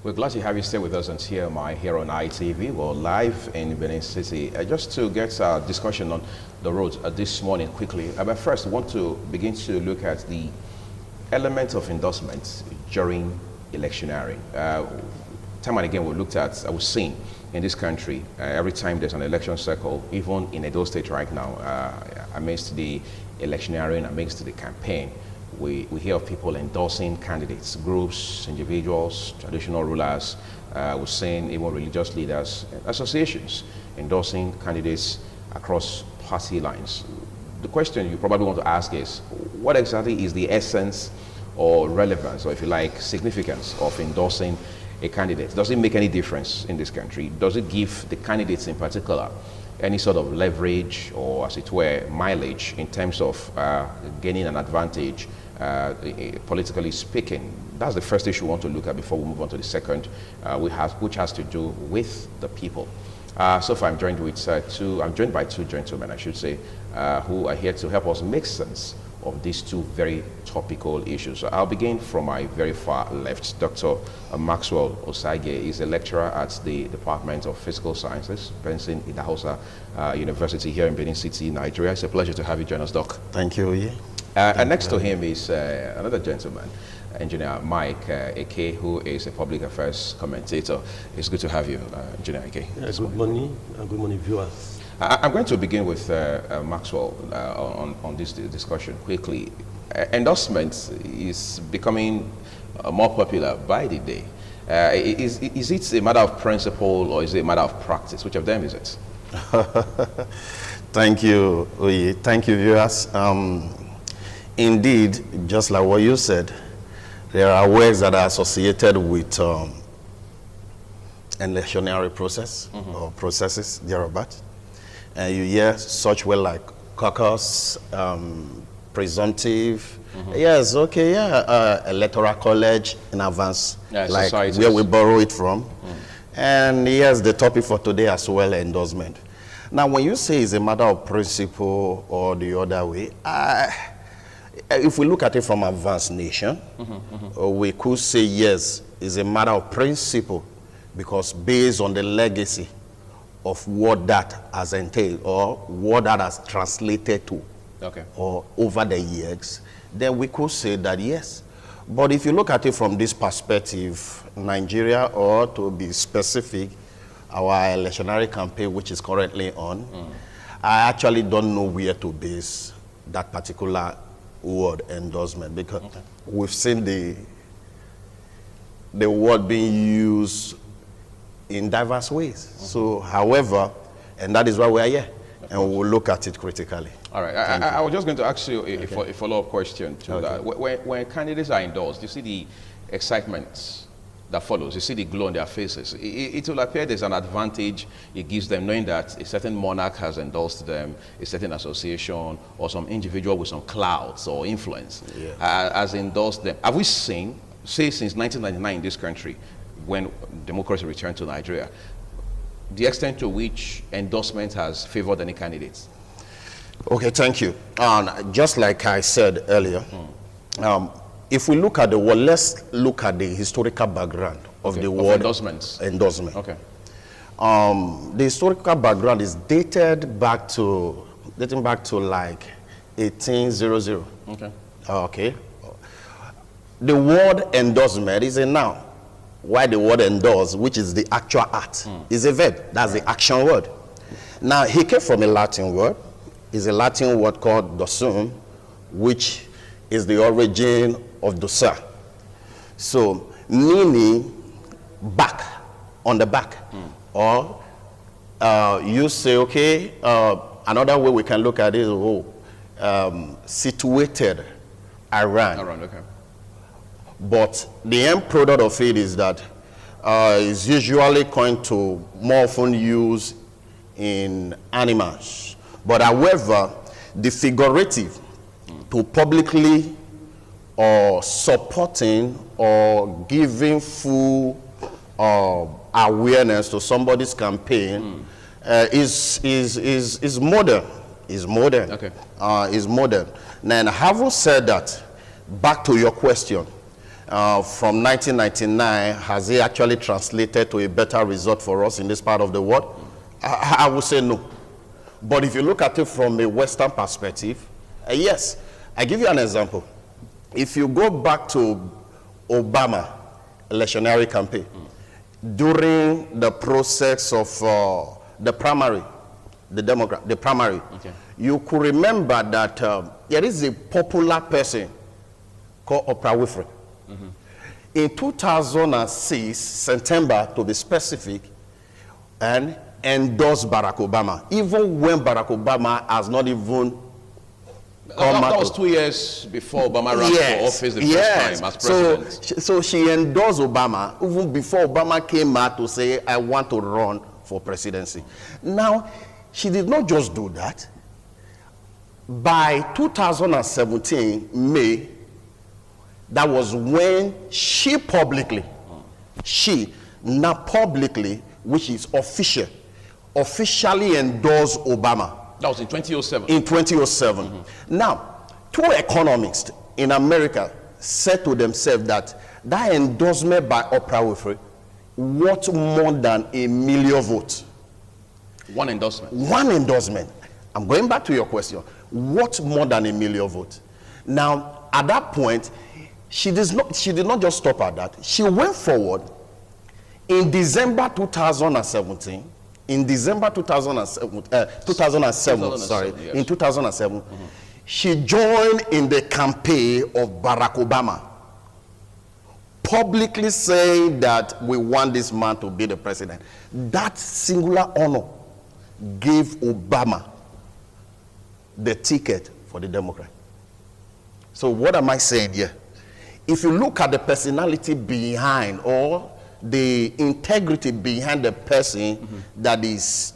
We're glad to have you stay with us on TMI here on ITV. We're live in Benin City. Just to get our discussion on the roads this morning quickly, but first I want to begin to look at the element of endorsement during electioneering. Time and again, we've seen in this country, every time there's an election cycle, even in Edo State right now, amidst the electioneering, amidst the campaign, we hear of people endorsing candidates, groups, individuals, traditional rulers. We're seeing even religious leaders, associations endorsing candidates across party lines. The question you probably want to ask is, what exactly is the essence or relevance, or if you like, significance of endorsing a candidate? Does it make any difference in this country? Does it give the candidates in particular any sort of leverage or, as it were, mileage in terms of gaining an advantage, politically speaking? That's the first issue we want to look at before we move on to the second, which has to do with the people. So far, I'm joined by two gentlemen, I should say, who are here to help us make sense of these two very topical issues. So I'll begin from my very far left. Dr. Maxwell Osage is a lecturer at the Department of Physical Sciences, Benson Idahosa University here in Benin City, Nigeria. It's a pleasure to have you join us, Doc. Thank you. Yeah. And next to him is another gentleman, Engineer Mike Eke, who is a public affairs commentator. It's good to have you, Engineer Eke. Good morning, viewers. I'm going to begin with Maxwell on this discussion quickly. Endorsement is becoming more popular by the day. Is it a matter of principle or is it a matter of practice? Which of them is it? Thank you, Oye. Thank you, viewers. Indeed, just like what you said, there are words that are associated with electionary process or processes thereabout. And you hear such words like caucus, presumptive, yes, okay, yeah, electoral college in advance, like societies, where we borrow it from. And yes, the topic for today as well, endorsement. Now, when you say it's a matter of principle or the other way, if we look at it from advanced nation, we could say yes, it's a matter of principle, because based on the legacy of what that has entailed or what that has translated to, or over the years, then we could say that yes. But if you look at it from this perspective, Nigeria, or to be specific, our electionary campaign, which is currently on, I actually don't know where to base that particular word endorsement, because we've seen the word being used in diverse ways. So, however, and that is why we are here, and we'll look at it critically. All right. I was just going to ask you a follow-up question to that. When candidates are endorsed, you see the excitement that follows. You see the glow on their faces. It will appear there's an advantage it gives them knowing that a certain monarch has endorsed them, a certain association, or some individual with some clout or influence has endorsed them. Have we seen, say, since 1999 in this country, when democracy returned to Nigeria, the extent to which endorsement has favored any candidates? Okay, thank you. Just like I said earlier, if we look at the word, let's look at the historical background of the word endorsements. Endorsement. Okay. The historical background is dating back to like 1800. Okay. Okay. The word endorsement is a noun. Why the word endorse, which is the actual act, is a verb. That's the action word. Now, he came from a Latin word. It's a Latin word called dorsum, which is the origin of dorsal. So, meaning back, on the back. Or you say, okay, another way we can look at it is situated around. Okay. But the end product of it is that it's usually coined to more often used in animals. But however, the figurative to publicly or supporting or giving full awareness to somebody's campaign is modern. Is modern. Okay. Is modern. Now, having said that, back to your question. from 1999, has it actually translated to a better result for us in this part of the world? I would say no. But if you look at it from a Western perspective, yes. I give you an example. If you go back to Obama electionary campaign, during the process of the primary, the primary, okay, you could remember that there is a popular person called Oprah Winfrey. Mm-hmm. In 2006, September to be specific, and endorsed Barack Obama, even when Barack Obama has not even that was 2 years before Obama ran for office the first time as president. So she endorsed Obama even before Obama came out to say, I want to run for presidency. Now, she did not just do that. By 2017, May, that was when she publicly, which is officially endorsed Obama. That was in 2007. In 2007. Mm-hmm. Now, two economists in America said to themselves that endorsement by Oprah Winfrey worth more than 1 million votes. One endorsement. One endorsement. I'm going back to your question. What more than 1 million votes? Now, at that point, she did not just stop at that. She went forward in December 2017. In December 2007, yes. In 2007, mm-hmm, she joined in the campaign of Barack Obama, publicly saying that we want this man to be the president. That singular honor gave Obama the ticket for the Democrat. So what am I saying here? If you look at the personality behind, or the integrity behind the person, mm-hmm, that is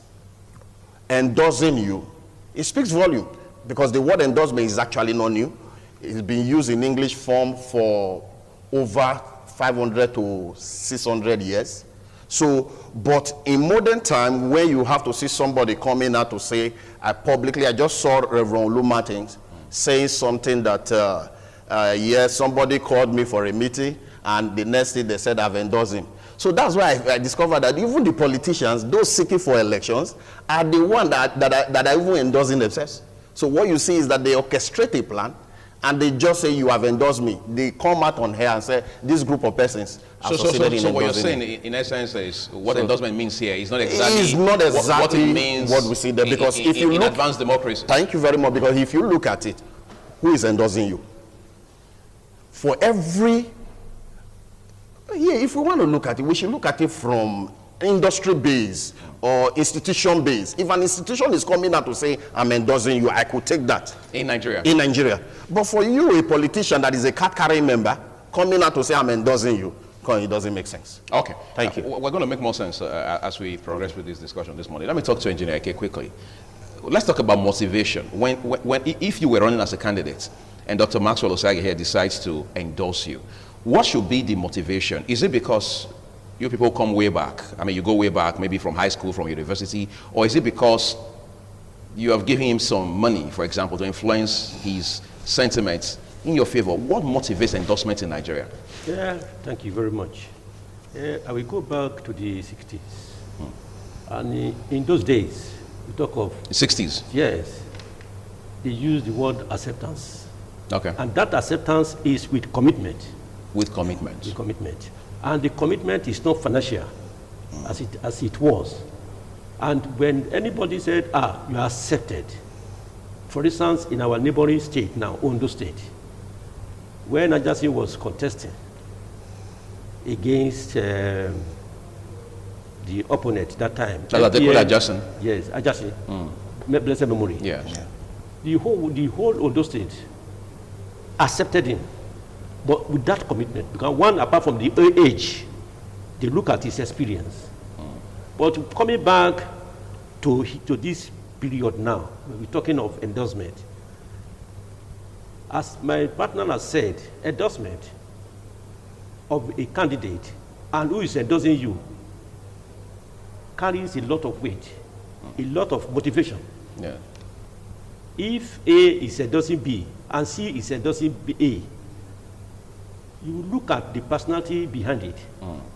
endorsing you, it speaks volume, because the word endorsement is actually not new. It's been used in English form for over 500 to 600 years. So, but in modern time, when you have to see somebody coming out to say, I just saw Reverend Olu Martins saying something that, yes, somebody called me for a meeting, and the next day they said I've endorsed him. So that's why I discovered that even the politicians, those seeking for elections, are the ones that are even endorsing themselves. So what you see is that they orchestrate a plan, and they just say, you have endorsed me. They come out on here and say, this group of persons have succeeded in endorsing. So what you're saying, in essence, is what endorsement means here is not exactly, what it means what we see there. Because if you look, advanced democracy. Thank you very much. Because if you look at it, who is endorsing you? For every... Yeah, if we want to look at it, we should look at it from industry base or institution base. If an institution is coming out to say, I'm endorsing you, I could take that. In Nigeria. In Nigeria. But for you, a politician that is a card-carrying member, coming out to say, I'm endorsing you, it doesn't make sense. Okay. Thank you. We're going to make more sense as we progress with this discussion this morning. Let me talk to Engineer Eke quickly. Let's talk about motivation. If you were running as a candidate and Dr. Maxwell Osagie here decides to endorse you, what should be the motivation? Is it because you people come way back? I mean, you go way back, maybe from high school, from university, or is it because you have given him some money, for example, to influence his sentiments in your favor? What motivates endorsement in Nigeria? Yeah, thank you very much. I will go back to the 60s. And in those days, we talk of... The 60s? Yes. They use the word acceptance. Okay. And that acceptance is with commitment. With commitment. With commitment. And the commitment is not financial, as it was. And when anybody said, you are accepted, for instance, in our neighboring state now, Ondo State, when Ajasi was contesting against the opponent that time. Ajasi? Yes, Ajasi. Blessed memory. Yes. The whole Ondo State accepted him, but with that commitment, because one, apart from the age, they look at his experience. But coming back to this period now, we're talking of endorsement. As my partner has said, endorsement of a candidate and who is endorsing you carries a lot of weight, a lot of motivation. Yeah. If A is endorsing B and C is endorsing A, you look at the personality behind it.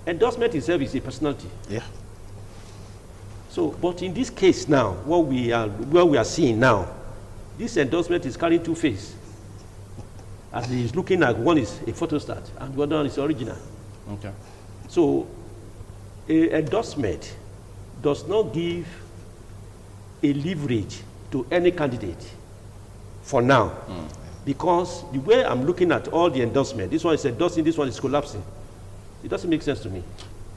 Endorsement itself is a personality. Yeah. So, but in this case now, what we are seeing now, this endorsement is carrying two faces. As he is looking at, one is a photostat and the other one is original. Okay. So, an endorsement does not give a leverage to any candidate for now. Because the way I'm looking at all the endorsement, this one is endorsing, this one is collapsing. It doesn't make sense to me.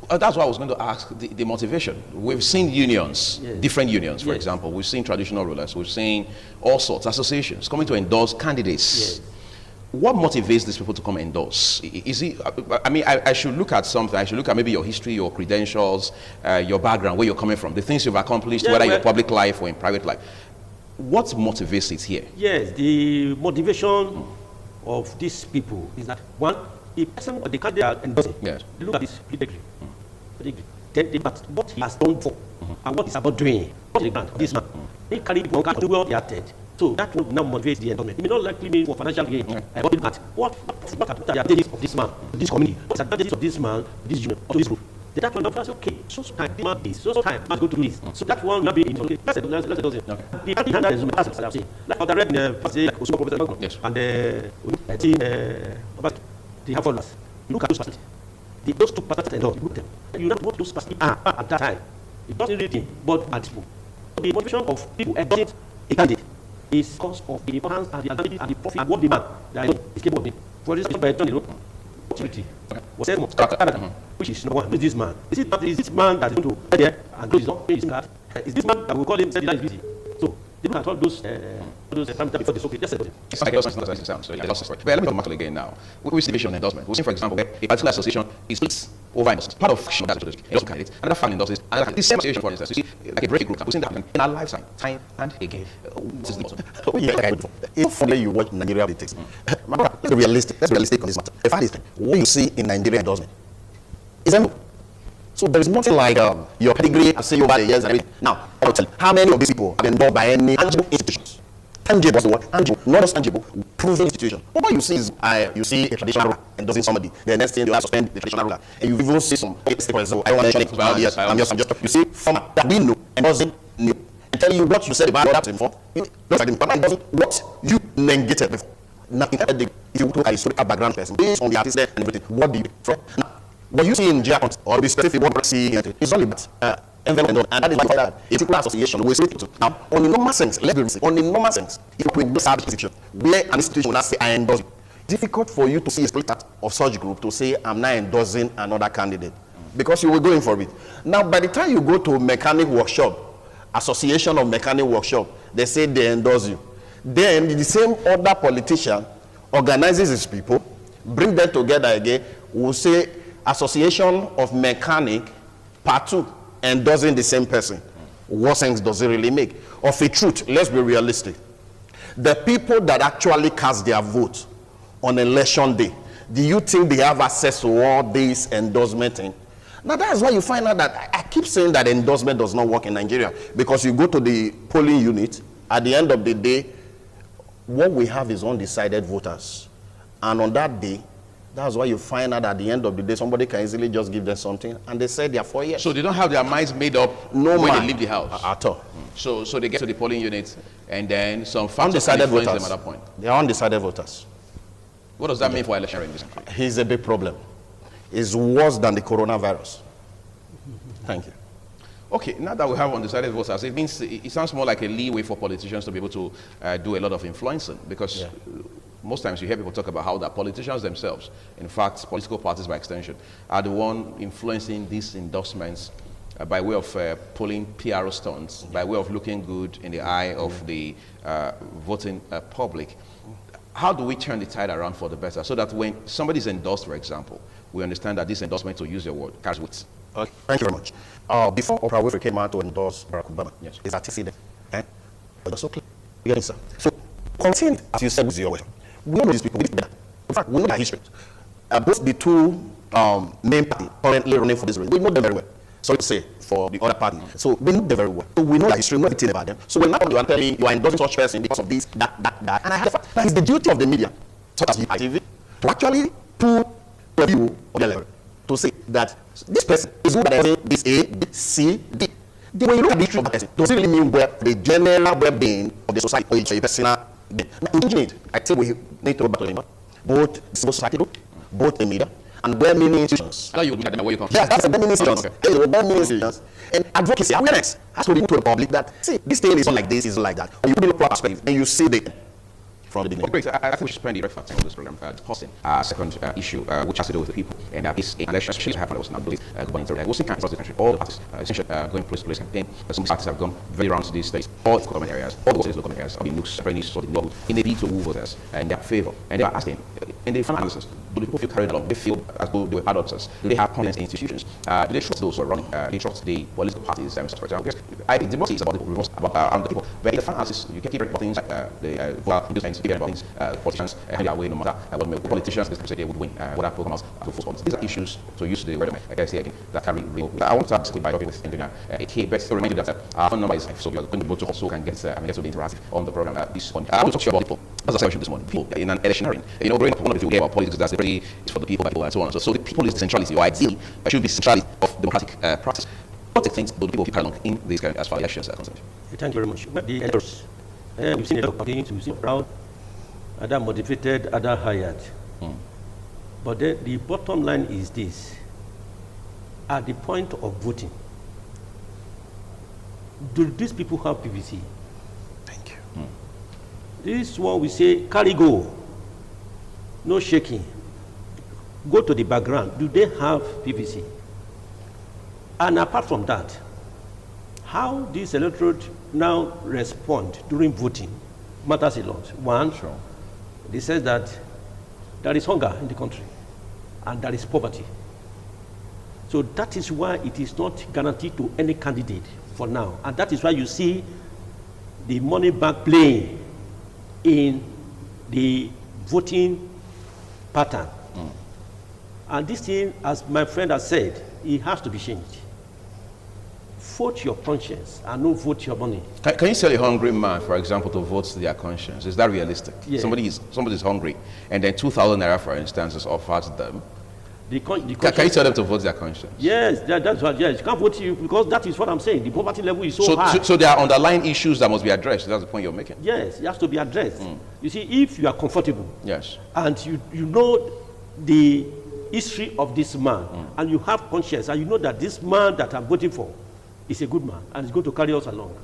That's why I was going to ask the motivation. We've seen unions, Yes. different unions, for Yes. example. We've seen traditional rulers. We've seen all sorts, associations coming to endorse candidates. Yes. What motivates these people to come endorse? Is it, I mean, I should look at something. I should look at maybe your history, your credentials, your background, where you're coming from, the things you've accomplished, Yeah, whether in well, your public life or in private life. What motivates it here? Yes, the motivation of these people is that, one, the person or the candidate are endorsing, Yes. they look at this politically. Then they look at what he has done for and what he's about doing. What is the grant of this man? He carried one card to where they are dead. So that will now motivate the endorsement. It may not likely mean for financial gain. But look at what are the advantages of this man, this community, what are the advantages of this man, this union, or this group. That one of us, okay, so time, this man this, so time, must go to this. So that one will not be in, okay, let's do it. The party handle is as I say. Like what I read in the past, like Osmo Professor, Yes. and they have followers. Look at those parties. Those two parties endorse, look at them. You know what those parties are at that time. It doesn't really think, but at this point. The motivation of people endorsing a candidate is because of the importance and the advantages and the profit and what the man that is capable of doing. For this by John opportunity was said which is number one. Who is this man? Is this man that is going to get there and close his door, pay his card? Is this man that will call him say the line is busy? So they look at all those parameters before they say, okay, just say it. It's like endorsement sound, so I lost the story. But let me come back again now. Which division of endorsement? We've seen, for example, where a particular association is split over endorsement. Part of faction that endorsement candidate, another fan endorses, and the same association, for instance, you see, like a breaking group. We've seen that happen in our lifetime, time and again. This is the bottom. If only you watch Nigeria politics, let's be realistic on this matter. The fact is, what you see in Nigeria endorsement is simple. So there is nothing like your pedigree, I say over the years and everything. Now, I'll tell you, how many of these people have been endorsed by any tangible institutions? Tangible was the word, tangible, not just tangible, proven institution. What you see is, you see a traditional ruler endorsing somebody, the next thing you have to suspend the traditional ruler. And you even see some, for example, I want to mention it, yes, I'm just, you see, former that we know endorsing new. And tell you what you said about that before, just like the former endorsing what you negated before. Now, if you look at a historical background person, based on the artist there and everything, what do you from? Now, what you see in Japan, or be specific, what you see is only about envelope, and that is why that a particular association will say to. Now, on a normal sense, let's be realistic, on a normal sense, if we do have a position where an institution will not say, I endorse you, difficult for you to see a split of such group to say, I'm not endorsing another candidate, because you will go in for it. Now, by the time you go to a mechanic workshop, association of mechanic workshop, they say they endorse you. Then the same other politician organizes his people, bring them together again, will say, Association of Mechanic, Part 2, endorsing the same person. What sense does it really make? Of a truth, let's be realistic. The people that actually cast their vote on election day, do you think they have access to all this endorsement thing? Now that's why you find out that I keep saying that endorsement does not work in Nigeria, because you go to the polling unit, at the end of the day, what we have is undecided voters. And on that day, that's why you find out at the end of the day, somebody can easily just give them something, and they say they are 4 years. So they don't have their minds made up when they leave the house? At all. So they get to the polling unit, and then some undecided voters them at that point. They are undecided voters. What does that mean for election in this country? Here's a big problem. It's worse than the coronavirus. Thank you. Okay, now that we have undecided voters, it means it sounds more like a leeway for politicians to be able to do a lot of influencing, because most times you hear people talk about how the politicians themselves, in fact, political parties by extension, are the one influencing these endorsements by way of pulling PR stunts, by way of looking good in the eye of the voting public. How do we turn the tide around for the better, so that when somebody is endorsed, for example, we understand that this endorsement, to use your word, carries weight? Okay. Thank you very much. Before Oprah Winfrey came out to endorse Barack Obama, is that there? But it's so clear. You sir. So, continue, as you said, with your question. We know these people. In fact, we know their history. Both the two main parties currently running for this race, we know them very well. Sorry to say, for the other party. So we know them very well. So we know their history, we know everything about them. So when now you are telling me you are endorsing such person because of this, that, and I have the fact that it's the duty of the media, such as TV, to actually put review of the level to say that this person is good at this A, B, C, D. Then when you look at the history of that person, does it really mean the general well-being of the society or a personal being? Now, in I think we need to go back to both civil society, both the media, and well-meaning institutions. I know you where you come from. Yes, that's well-meaning institutions. Okay. Well-meaning institutions. And advocacy, awareness has to be put to the public that, see, this thing is not like this, it's like that. When you put in a proper perspective, and you see the from the beginning. Great. I think we should spend the reference on this program discussing second issue, which has to do with the people. And this election especially happened, was not believed going through. We'll see across the country, all the parties, essentially going place campaign. Some parties have gone very round to these states, all the government areas, all the states, local areas, of the nooks, trainees, or the neighborhood, in a bid to woo voters in their favor. And they are asking, in the final analysis, do the people feel carried along? They feel as though they were adults. Do they have confidence in institutions? Do they trust those who are running? Do they trust the political parties themselves, for example? I think democracy is about the people, about the people. But in the final analysis, you can keep about things like the inducements, about things, politicians, and their way, no matter what politicians say they would win, what are come out to force politics. These are issues, to use the word, I guess, here again, that carry real. I want to ask by talking with engineer AK, but to remind you that our phone number is so you're going to go to also can get to be interactive on the program this morning. I want to talk to you about people. As I said this morning, people in an electioneering. You know, growing up, one of the things we hear about politics is that it's for the people, and so on. So the people is the centrality, or ideally, should be centrality of democratic practice. What things do the people carry along in these as far as elections are concerned? Thank you very much. The elders, we've seen a lot of campaigns, we've seen proud, other motivated, other hired. But the bottom line is this: at the point of voting, do these people have PVC? Thank you. This one we say, carry go, no shaking. Go to the background. Do they have PVC? And apart from that, how this electorate now respond during voting matters a lot. One, they say that there is hunger in the country and there is poverty. So that is why it is not guaranteed to any candidate for now. And that is why you see the money back playing in the voting pattern. And this thing, as my friend has said, it has to be changed. Vote your conscience and not vote your money. Can you tell a hungry man, for example, to vote their conscience? Is that realistic? Yeah. Somebody is hungry, and then 2,000 naira, for instance, is offered them. Can you tell them to vote their conscience? Yes, that's what. Yes, you can't vote you because that is what I'm saying. The poverty level is so high. So there are underlying issues that must be addressed. That's the point you're making. Yes, it has to be addressed. You see, if you are comfortable, yes, and you know the history of this man, and you have conscience, and you know that this man that I'm voting for is a good man and is going to carry us along,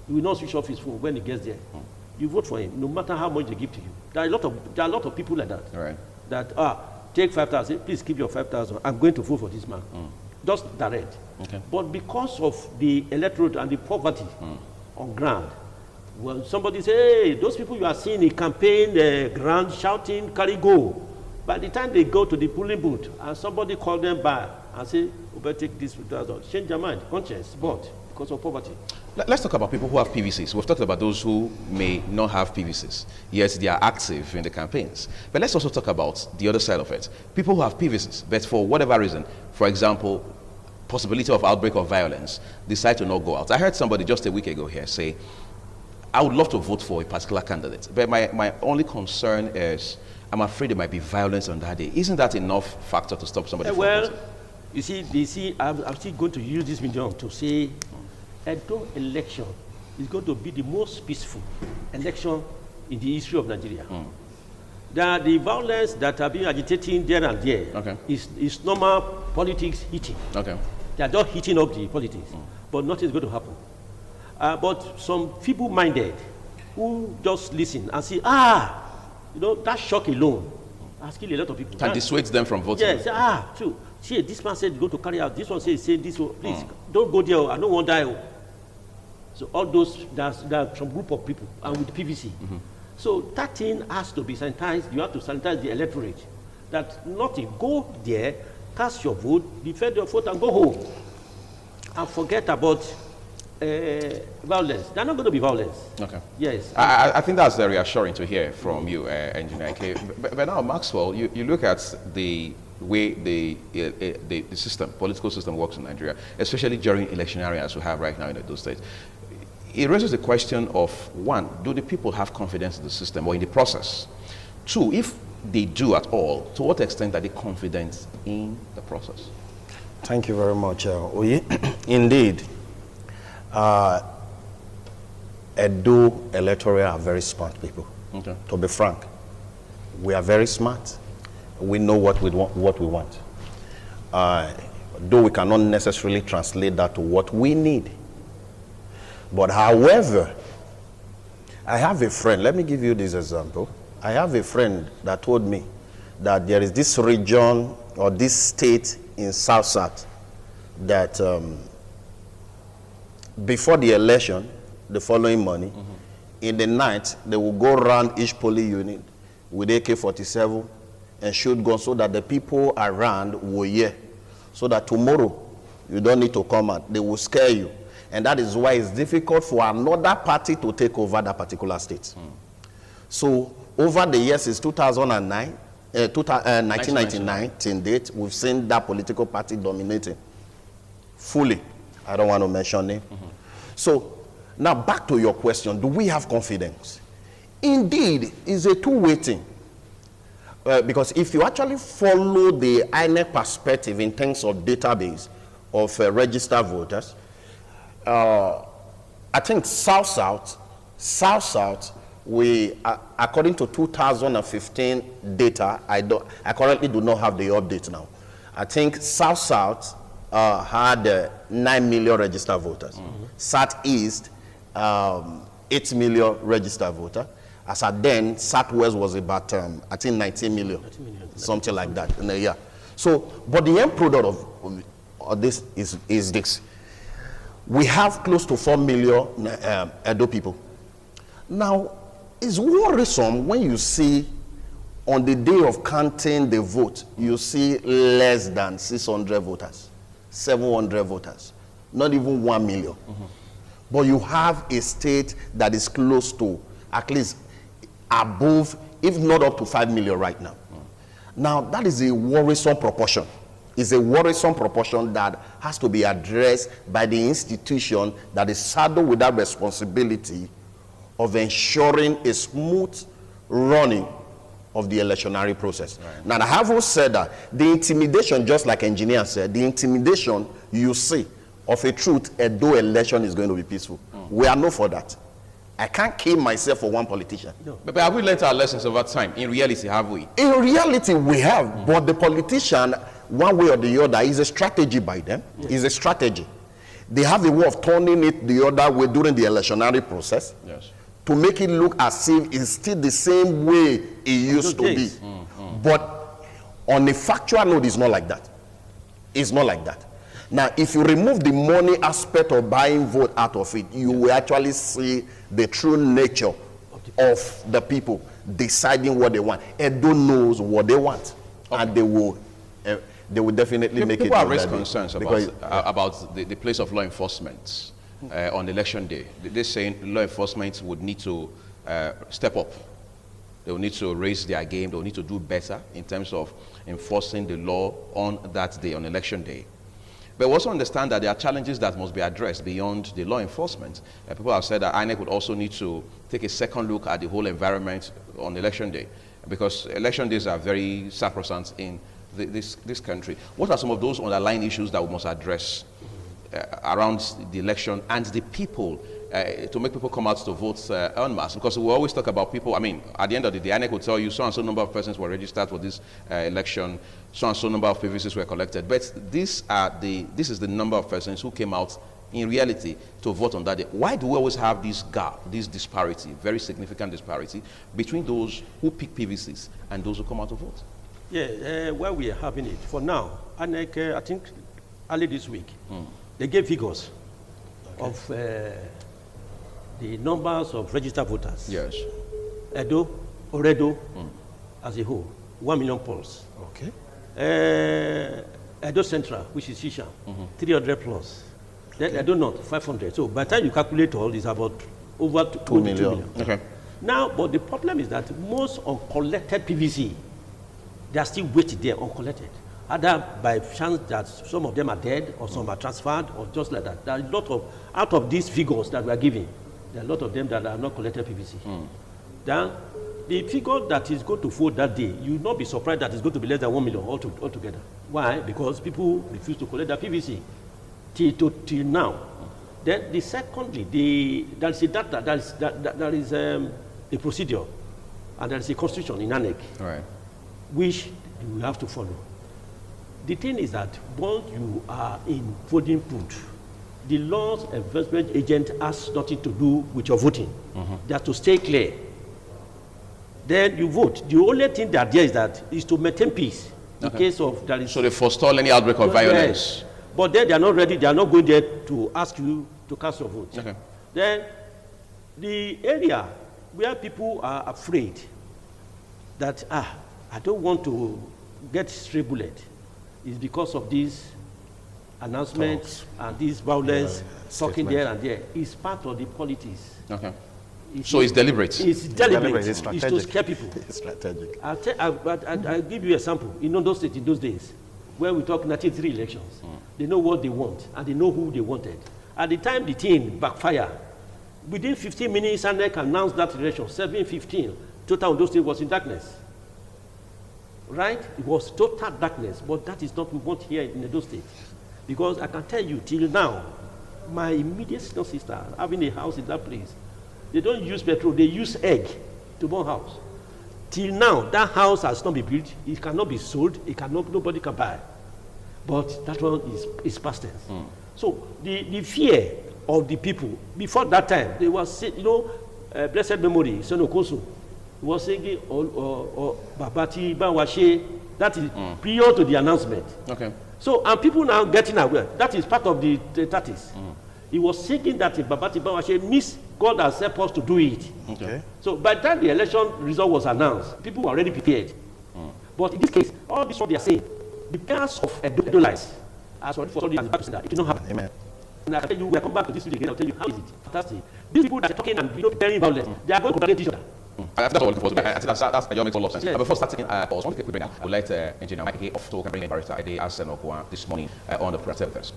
you will not switch off his phone when he gets there. You vote for him, no matter how much they give to you. There are a lot of people like that. Right. That take 5,000. Please keep your 5,000. I'm going to vote for this man. Just direct. Okay. But because of the electorate and the poverty on ground, well, somebody say, hey, those people you are seeing in campaign ground shouting, carry go. By the time they go to the polling booth and somebody call them back and say, we better take this 5,000, change their mind, conscience, but because of poverty. Let's talk about people who have PVCs. We've talked about those who may not have PVCs, yet they are active in the campaigns. But let's also talk about the other side of it. People who have PVCs, but for whatever reason, for example, possibility of outbreak of violence, decide to not go out. I heard somebody just a week ago here say, I would love to vote for a particular candidate, but my only concern is I'm afraid there might be violence on that day. Isn't that enough factor to stop somebody from voting? You see, I'm still going to use this medium to say Edo election is going to be the most peaceful election in the history of Nigeria. The violence that have been agitating there and there is normal politics hitting. Okay. They are just hitting up the politics, but nothing is going to happen. But some feeble-minded who just listen and say, that shock alone has killed a lot of people. And dissuades them from voting. Yes, true. See, this man said he's going to carry out. This one says this one. Please, don't go there. I don't want to die. So all those, there are some group of people, and with PVC. So that thing has to be sanitized. You have to sanitize the electorate. That nothing. Go there, cast your vote, defend your vote, and go home. And forget about violence. They're not going to be violence. Okay. Yes. I think that's very reassuring to hear from you, Engineer K. But now, Maxwell, you look at the way the system, political system works in Nigeria, especially during electionary as we have right now in those states. It raises the question of, one, do the people have confidence in the system or in the process? Two, if they do at all, to what extent are they confident in the process? Thank you very much, Oye. Indeed, Edo Electoral are very smart people. Okay. To be frank, we are very smart. We know what we want. Though we cannot necessarily translate that to what we need. But however, I have a friend, let me give you this example. I have a friend that told me that there is this region or this state in South that before the election, the following morning, in the night, they will go around each polling unit with AK-47 and shoot guns so that the people around will hear. So that tomorrow, you don't need to come out. They will scare you. And that is why it's difficult for another party to take over that particular state. So over the years, since 2009, 1999 till date, we've seen that political party dominating fully. I don't want to mention it. So now back to your question, do we have confidence? Indeed, it's a two-way thing. Because if you actually follow the INEC perspective in terms of database of registered voters, I think South, we, according to 2015 data, I currently do not have the update now. I think South had 9 million registered voters. Southeast, 8 million registered voters. As at then, Southwest was about, I think, 19 million, something like that in a year. So, but the end product of this is this. We have close to 4 million Edo people. Now, it's worrisome when you see on the day of counting the vote, you see less than 600 voters, 700 voters, not even 1 million. But you have a state that is close to at least above, if not up to 5 million right now. Now, that is a worrisome proportion. It's a worrisome proportion that has to be addressed by the institution that is saddled with that responsibility of ensuring a smooth running of the electionary process. Right. Now, I have also said that the intimidation, just like engineer said, the intimidation you see of a truth, Edo election is going to be peaceful. We are known for that. I can't kill myself for one politician. No. But have we learned our lessons over time? In reality, have we? In reality, we have. But the politician, one way or the other, is a strategy by them. It's a strategy. They have a way of turning it the other way during the electionary process. Yes. To make it look as if it's still the same way it used to be. But on a factual note, it's not like that. It's not like that. Now, if you remove the money aspect of buying vote out of it, you will actually see the true nature of the people deciding what they want. Edo knows what they want, and they will definitely make it. People have raised concerns about the place of law enforcement on election day. They're saying law enforcement would need to step up. They will need to raise their game. They will need to do better in terms of enforcing the law on that day, on election day. But we also understand that there are challenges that must be addressed beyond the law enforcement. People have said that INEC would also need to take a second look at the whole environment on election day, because election days are very sacrosanct in this country. What are some of those underlying issues that we must address around the election and the people, to make people come out to vote en masse? Because we always talk about people. I mean, at the end of the day, INEC will tell you so and so number of persons were registered for this election, so and so number of PVCs were collected. But this is the number of persons who came out in reality to vote on that day. Why do we always have this gap, this disparity, very significant disparity between those who pick PVCs and those who come out to vote? Yeah, where we are having it for now, INEC, I think early this week, they gave figures of the numbers of registered voters. Yes. Edo, as a whole, 1 million polls. Okay. Edo Central, which is Shisha, 300 plus. Then Edo North, 500. So by the time you calculate all, it's about over 2 million. Okay. Now, but the problem is that most uncollected PVC, they are still waiting there, uncollected. Either by chance that some of them are dead, or some are transferred, or just like that. There are a lot of, out of these figures that we are giving, there are a lot of them that are not collected PVC. Then the figure that is going to vote that day, you will not be surprised that it's going to be less than 1 million altogether. Why? Because people refuse to collect their PVC till now. Then the secondly, there is a data, there is a procedure, and there is a constitution in ANEC, right, which you have to follow. The thing is that once you are in voting booth, the laws enforcement agent has nothing to do with your voting. They have to stay clear. Then you vote. The only thing that there is to maintain peace in case of there is. So they forestall any outbreak of violence. Yes. But then they are not ready. They are not going there to ask you to cast your vote. Okay. Then the area where people are afraid that I don't want to get stray bullet is because of these announcements and this violence talking there and there. It's part of the politics. Okay. So it's deliberate. It's deliberate. It's to scare people. It's strategic. I'll give you an example. In Ondo State in those days, where we talk 93 elections, they know what they want and they know who they wanted. At the time the thing backfired, within 15 minutes, ANEC announced that election, 7:15, total Ondo State was in darkness. Right? It was total darkness, but that is not what we want here in Ondo State. Because I can tell you, till now, my immediate senior sister having a house in that place, they don't use petrol, they use egg to burn house. Till now, that house has not been built, it cannot be sold, nobody can buy. But that one is past tense. So the fear of the people, before that time, they were saying, blessed memory, Son Okoso, was saying, Babati, Bawashe, that is prior to the announcement. Okay. So, and people now getting aware, that is part of the 30s. He was thinking that if Babati Bawashe missed, God has helped us to do it. Okay. So by the time the election result was announced, people were already prepared. But in this case, all this what they are saying, the parents of Edo lies, as already for the that it did not happen. Amen. And I tell you, we'll come back to this video again, I'll tell you how is it. Fantastic. These people that are talking and preparing violence, they are going to contradict each other. That's all. That's makes a lot of sense. Yeah. Before starting, I would like Engineer Mike off to bring in Barrister Ade Asenokwa this morning on the press service.